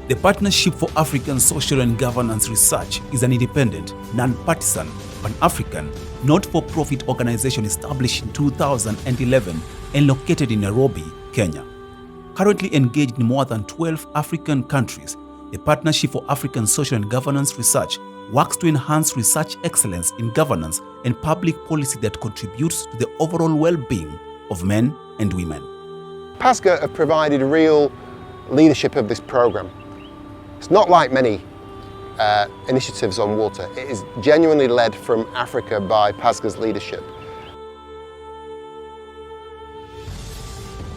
The Partnership for African Social and Governance Research is an independent, non-partisan, pan-African, not-for-profit organization established in 2011 and located in Nairobi, Kenya. Currently engaged in more than 12 African countries, the Partnership for African Social and Governance Research works to enhance research excellence in governance and public policy that contributes to the overall well-being of men and women. PASGA have provided real leadership of this programme. It's not like many initiatives on water. It is genuinely led from Africa by PASGA's leadership.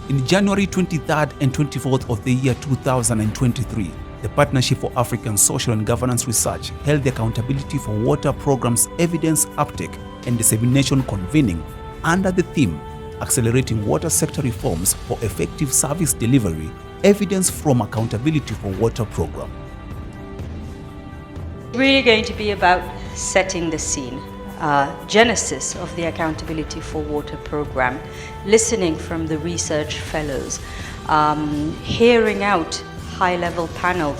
In January 23rd and 24th of the year 2023, the Partnership for African Social and Governance Research held the Accountability for Water Programme's Evidence Uptake and Dissemination Convening under the theme Accelerating Water Sector Reforms for Effective Service Delivery, Evidence from Accountability for Water Programme. Really going to be about setting the scene, genesis of the Accountability for Water Programme, listening from the research fellows, hearing out high-level panels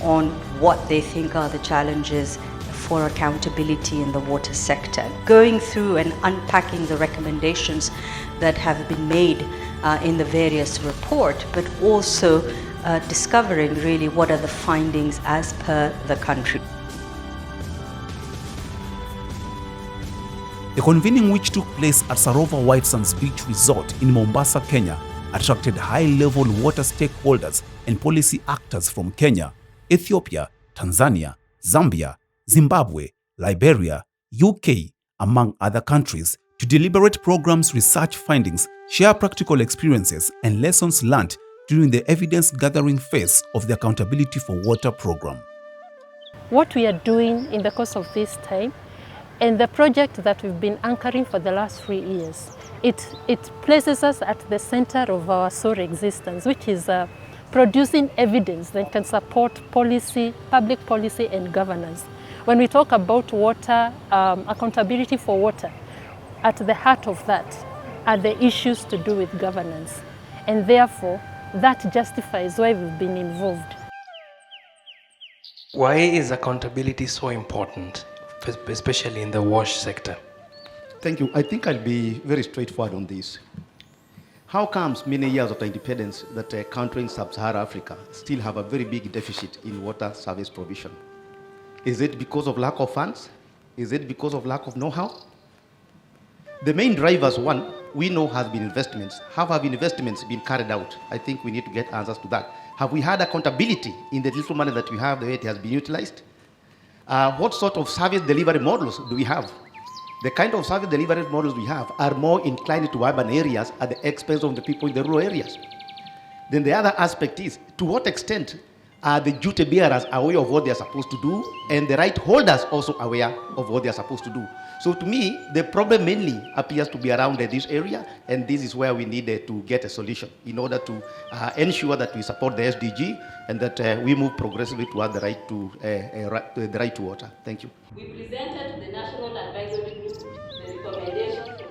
on what they think are the challenges for accountability in the water sector, going through and unpacking the recommendations that have been made in the various reports, but also discovering really what are the findings as per the country. The convening, which took place at Sarova White Sands Beach Resort in Mombasa, Kenya, attracted high-level water stakeholders and policy actors from Kenya, Ethiopia, Tanzania, Zambia, Zimbabwe, Liberia, UK, among other countries, to deliberate programs, research findings, share practical experiences and lessons learned during the evidence-gathering phase of the Accountability for Water Programme. What we are doing in the course of this time and the project that we've been anchoring for the last 3 years, it places us at the center of our sole existence, which is producing evidence that can support policy, public policy and governance. When we talk about water, accountability for water, at the heart of that are the issues to do with governance. And therefore, that justifies why we've been involved. Why is accountability so important, especially in the wash sector? Thank you. I think I'll be very straightforward on this. How comes many years after independence that a country in sub-Saharan Africa still have a very big deficit in water service provision? Is it because of lack of funds? Is it because of lack of know-how? The main drivers, one, we know has been investments. How have investments been carried out? I think we need to get answers to that. Have we had accountability in the little money that we have, the way it has been utilized? What sort of service delivery models do we have? The kind of service delivery models we have are more inclined to urban areas at the expense of the people in the rural areas. Then the other aspect is, to what extent are the duty bearers aware of what they are supposed to do, and the right holders also aware of what they are supposed to do? So to me, the problem mainly appears to be around this area, and this is where we need to get a solution in order to ensure that we support the SDG and that we move progressively toward the right to water. Thank you. We presented to the National Advisory Group the recommendations.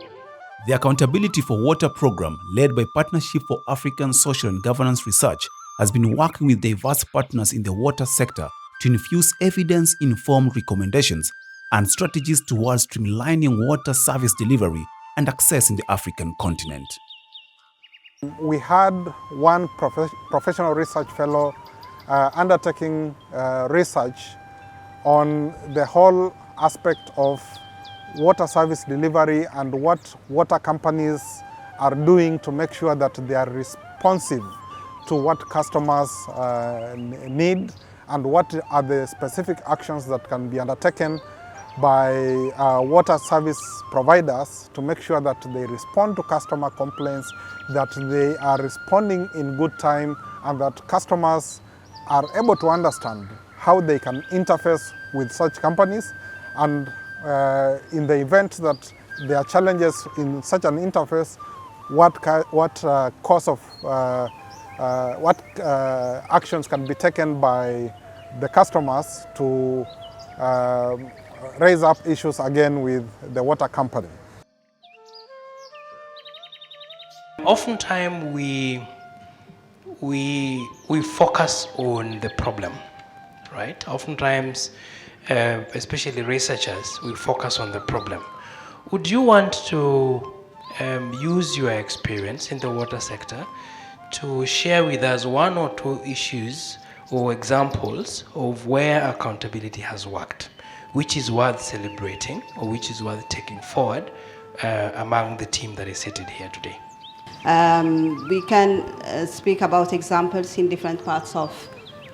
The Accountability for Water Programme, led by Partnership for African Social and Governance Research, has been working with diverse partners in the water sector to infuse evidence-informed recommendations and strategies towards streamlining water service delivery and access in the African continent. We had one professional research fellow undertaking research on the whole aspect of water service delivery and what water companies are doing to make sure that they are responsive to what customers need and what are the specific actions that can be undertaken by water service providers to make sure that they respond to customer complaints, that they are responding in good time, and that customers are able to understand how they can interface with such companies, and in the event that there are challenges in such an interface, what actions can be taken by the customers to raise up issues again with the water company. Oftentimes we we focus on the problem, right? Oftentimes, especially researchers, will focus on the problem. Would you want to use your experience in the water sector to share with us one or two issues or examples of where accountability has worked, which is worth celebrating or which is worth taking forward among the team that is seated here today? We can speak about examples in different parts of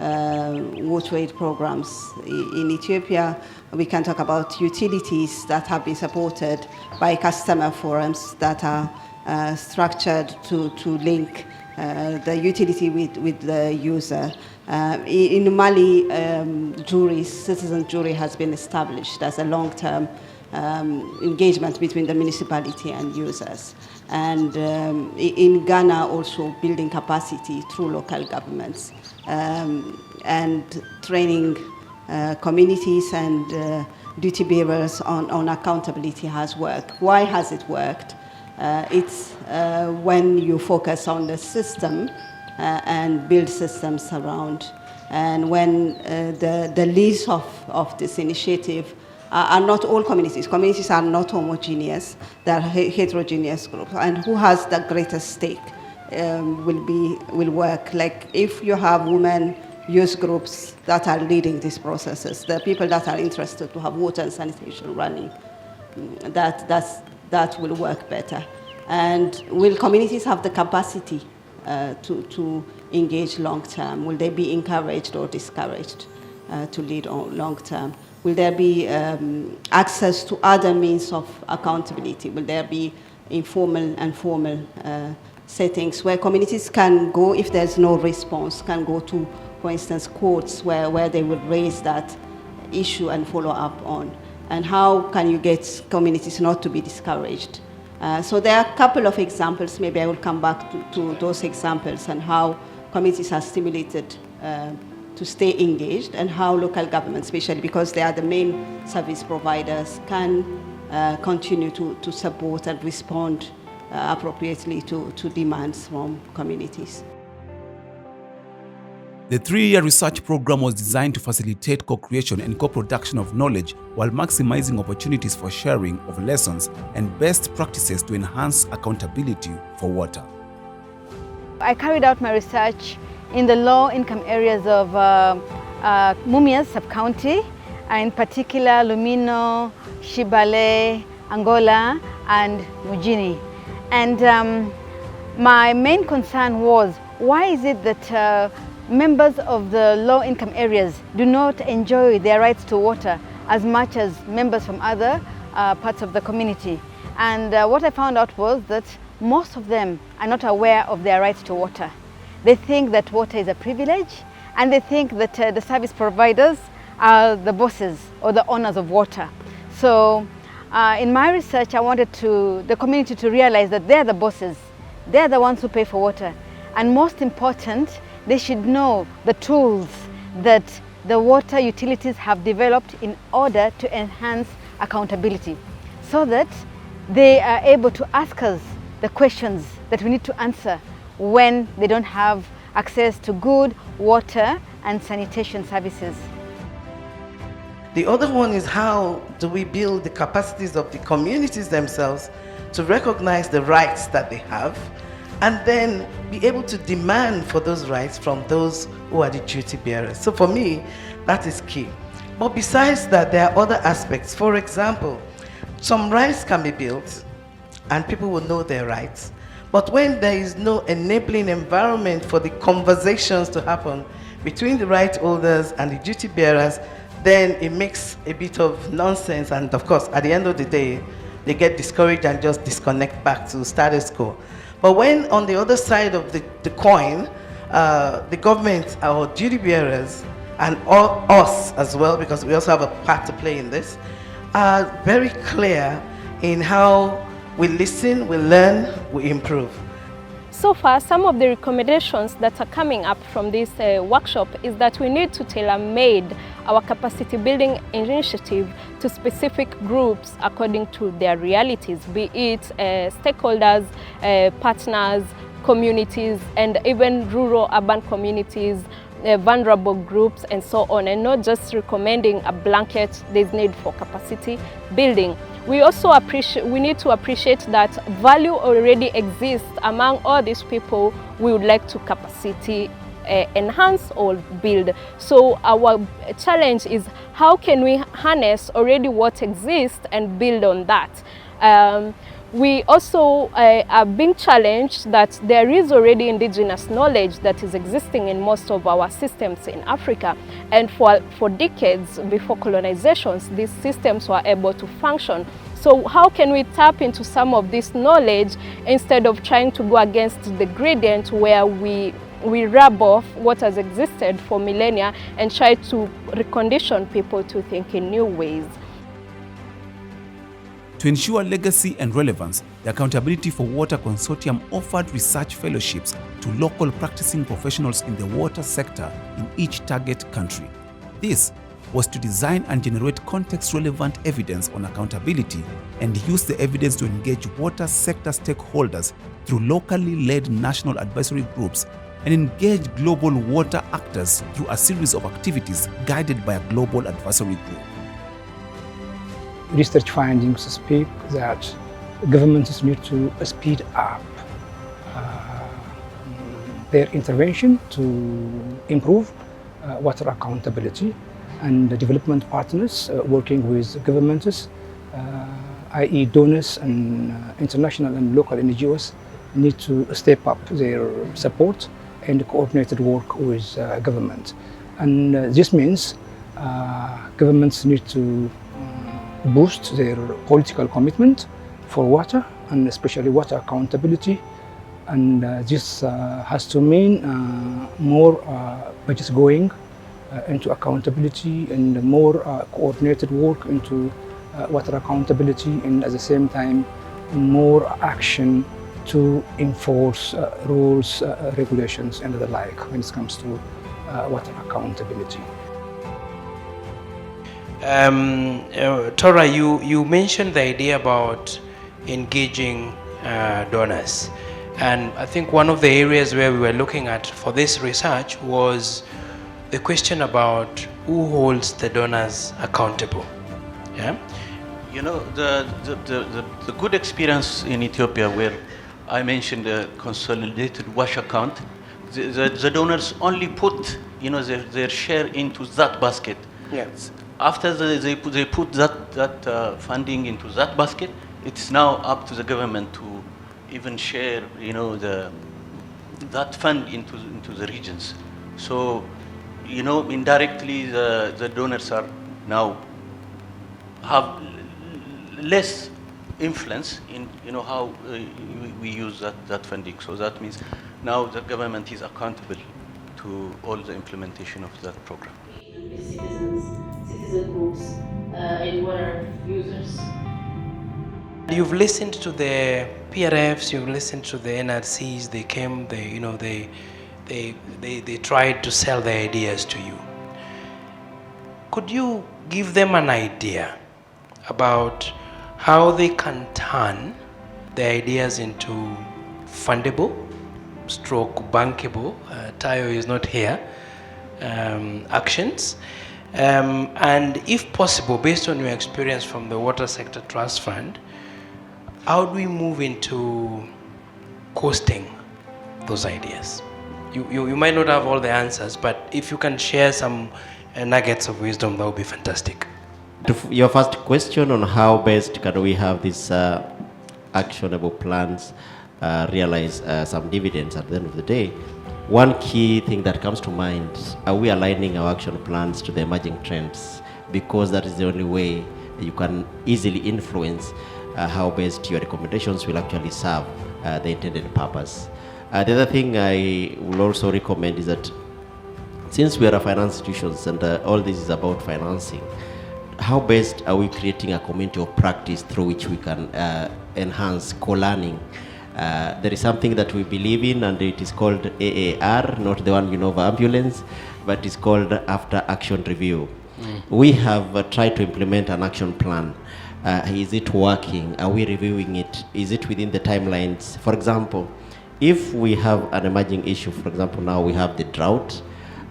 water aid programs. In Ethiopia, we can talk about utilities that have been supported by customer forums that are structured to link the utility with the user. In Mali, citizen jury has been established as a long-term engagement between the municipality and users. And in Ghana also building capacity through local governments and training communities and duty bearers on accountability has worked. Why has it worked? It's when you focus on the system and build systems around, and when the leads of this initiative are not all communities. Communities are not homogeneous, they're heterogeneous groups, and who has the greatest stake will work. Like if you have women youth groups that are leading these processes, the people that are interested to have water and sanitation running, that will work better. And will communities have the capacity to engage long term? Will they be encouraged or discouraged to lead on long term? Will there be access to other means of accountability? Will there be informal and formal settings where communities can go, if there's no response, can go to, for instance, courts where they would raise that issue and follow up on? And how can you get communities not to be discouraged? So there are a couple of examples. Maybe I will come back to those examples and how communities are stimulated to stay engaged, and how local governments, especially because they are the main service providers, can continue to support and respond appropriately to demands from communities. The 3-year research program was designed to facilitate co-creation and co-production of knowledge while maximizing opportunities for sharing of lessons and best practices to enhance accountability for water. I carried out my research in the low-income areas of Mumias sub-county, in particular Lumino, Shibale, Angola, and Mujini. And my main concern was, why is it that members of the low-income areas do not enjoy their rights to water as much as members from other parts of the community? And what I found out was that most of them are not aware of their rights to water. They think that water is a privilege, and they think that the service providers are the bosses or the owners of water. So in my research, I wanted the community to realize that they're the bosses. They're the ones who pay for water. And most important, they should know the tools that the water utilities have developed in order to enhance accountability, so that they are able to ask us the questions that we need to answer when they don't have access to good water and sanitation services. The other one is, how do we build the capacities of the communities themselves to recognize the rights that they have, and then be able to demand for those rights from those who are the duty bearers. So for me, that is key. But besides that, there are other aspects. For example, some rights can be built and people will know their rights. But when there is no enabling environment for the conversations to happen between the right holders and the duty bearers, then it makes a bit of nonsense. And of course, at the end of the day, they get discouraged and just disconnect back to status quo. But when on the other side of the coin, the government, our duty bearers, and us as well, because we also have a part to play in this, are very clear in how we listen, we learn, we improve. So far, some of the recommendations that are coming up from this workshop is that we need to tailor-made our capacity building initiative to specific groups according to their realities, be it stakeholders, partners, communities and even rural urban communities, vulnerable groups and so on, and not just recommending a blanket there's need for capacity building. We also need to appreciate that value already exists among all these people we would like to capacity enhance or build. So our challenge is how can we harness already what exists and build on that. We also are being challenged that there is already indigenous knowledge that is existing in most of our systems in Africa, and for decades before colonizations these systems were able to function. So how can we tap into some of this knowledge instead of trying to go against the gradient where we rub off what has existed for millennia and try to recondition people to think in new ways. To ensure legacy and relevance, the Accountability for Water Consortium offered research fellowships to local practicing professionals in the water sector in each target country. This was to design and generate context-relevant evidence on accountability and use the evidence to engage water sector stakeholders through locally led national advisory groups and engage global water actors through a series of activities guided by a global advisory group. Research findings speak that governments need to speed up their intervention to improve water accountability, and the development partners working with governments, i.e. donors and international and local NGOs, need to step up their support and coordinated work with government. And this means governments need to boost their political commitment for water, and especially water accountability. And this has to mean more budgets going into accountability and more coordinated work into water accountability, and at the same time more action to enforce rules, regulations and the like when it comes to water accountability. Tora, you mentioned the idea about engaging donors, and I think one of the areas where we were looking at for this research was the question about who holds the donors accountable. Yeah, you know, the good experience in Ethiopia, where I mentioned the consolidated wash account, the donors only put, you know, their share into that basket. Yes. After they put that funding into that basket, it's now up to the government to even share, you know, that fund into the regions. So, you know, indirectly the donors are now have less influence in, you know, how we use that funding. So that means now the government is accountable to all the implementation of that program. Citizen groups, and water users. You've listened to the PRFs, you've listened to the NRCs. They came, they tried to sell their ideas to you. Could you give them an idea about how they can turn their ideas into fundable, stroke bankable, Tayo is not here, actions? And if possible, based on your experience from the Water Sector Trust Fund, how do we move into costing those ideas? You might not have all the answers, but if you can share some nuggets of wisdom, that would be fantastic. Your first question on how best can we have these actionable plans realize some dividends at the end of the day, one key thing that comes to mind, are we aligning our action plans to the emerging trends? Because that is the only way you can easily influence how best your recommendations will actually serve the intended purpose. The other thing I will also recommend is that since we are a finance institutions and all this is about financing, how best are we creating a community of practice through which we can enhance co-learning? There is something that we believe in, and it is called AAR, not the one you know of ambulance, but it's called After Action Review. We have tried to implement an action plan. Is it working? Are we reviewing it? Is it within the timelines? For example, if we have an emerging issue, for example, now we have the drought,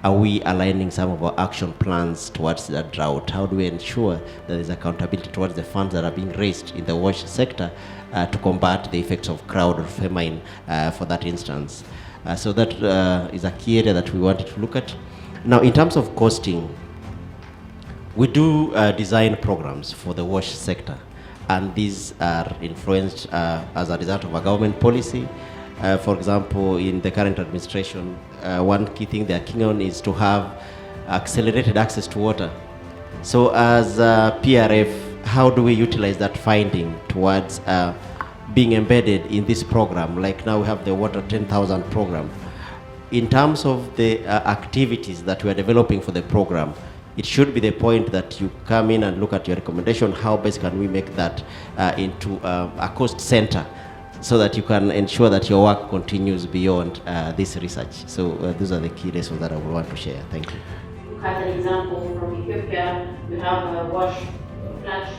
are we aligning some of our action plans towards that drought? How do we ensure that there's accountability towards the funds that are being raised in the wash sector to combat the effects of drought or famine for that instance? So that is a key area that we wanted to look at. Now, in terms of costing, we do design programs for the wash sector, and these are influenced as a result of a government policy. For example, in the current administration, one key thing they are keen on is to have accelerated access to water. So as PRF, how do we utilize that finding towards being embedded in this program? Like now we have the Water 10,000 program. In terms of the activities that we are developing for the program, it should be the point that you come in and look at your recommendation, how best can we make that into a cost center, so that you can ensure that your work continues beyond this research. So those are the key lessons that I would want to share. Thank you. Look at an example from Ethiopia. We have a wash flagship.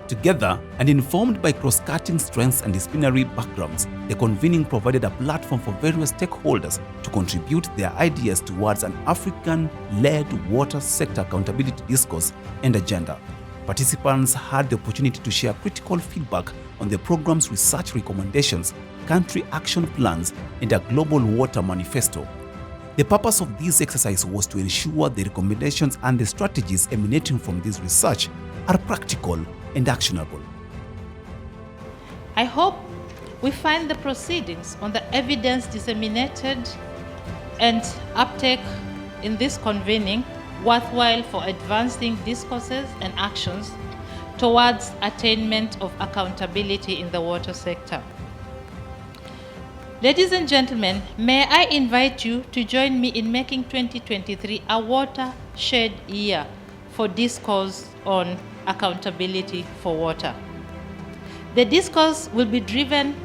Together and informed by cross-cutting strengths and disciplinary backgrounds, the convening provided a platform for various stakeholders to contribute their ideas towards an African-led water sector accountability discourse and agenda. Participants had the opportunity to share critical feedback on the program's research recommendations, country action plans, and a global water manifesto. The purpose of this exercise was to ensure the recommendations and the strategies emanating from this research are practical and actionable. I hope we find the proceedings on the evidence disseminated and uptake in this convening worthwhile for advancing discourses and actions towards attainment of accountability in the water sector. Ladies and gentlemen, may I invite you to join me in making 2023 a watershed year for discourse on accountability for water. The discourse will be driven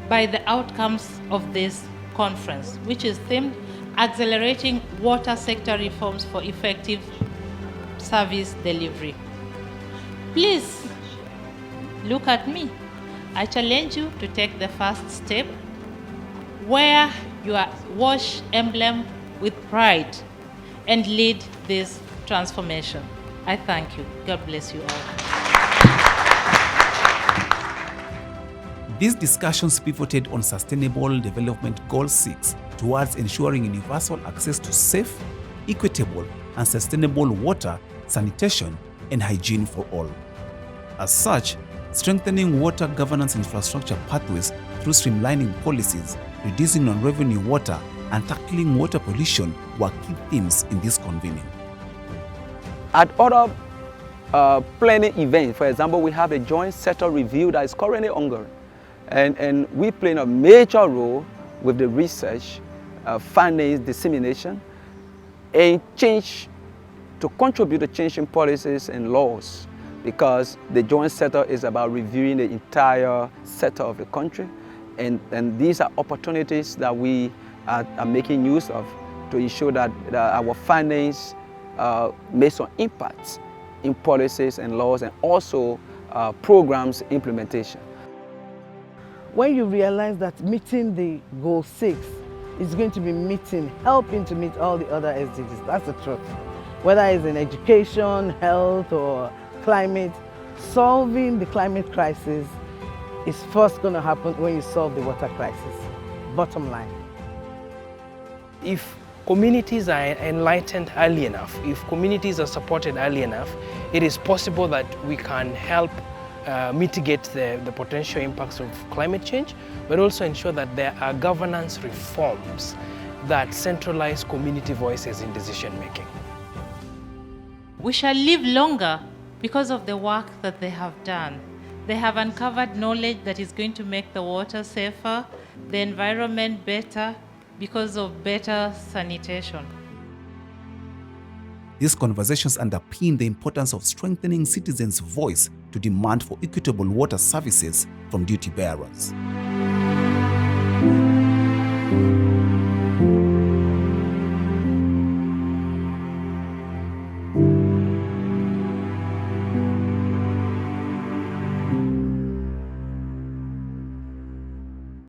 by the outcomes of this conference, which is themed Accelerating Water Sector Reforms for Effective Service Delivery. Please look at me. I challenge you to take the first step. Wear your WASH emblem with pride and lead this transformation. I thank you. God bless you all. These discussions pivoted on Sustainable Development Goal 6 towards ensuring universal access to safe, equitable, and sustainable water, sanitation, and hygiene for all. As such, strengthening water governance infrastructure pathways through streamlining policies, reducing non-revenue water, and tackling water pollution were key themes in this convening. At other planning events, for example, we have a joint sector review that is currently ongoing. And we play a major role with the research, findings, dissemination, and change to contribute to changing policies and laws, because the joint sector is about reviewing the entire sector of the country. And these are opportunities that we are making use of to ensure that our findings make some impact in policies and laws, and also programs implementation. When you realize that meeting the goal 6 is going to be helping to meet all the other SDGs, that's the truth. Whether it's in education, health, or climate, solving the climate crisis is first going to happen when you solve the water crisis. Bottom line. If communities are enlightened early enough, if communities are supported early enough, it is possible that we can help mitigate the potential impacts of climate change, but also ensure that there are governance reforms that centralize community voices in decision making. We shall live longer because of the work that they have done. They have uncovered knowledge that is going to make the water safer, the environment better, because of better sanitation. These conversations underpin the importance of strengthening citizens' voice to demand for equitable water services from duty bearers.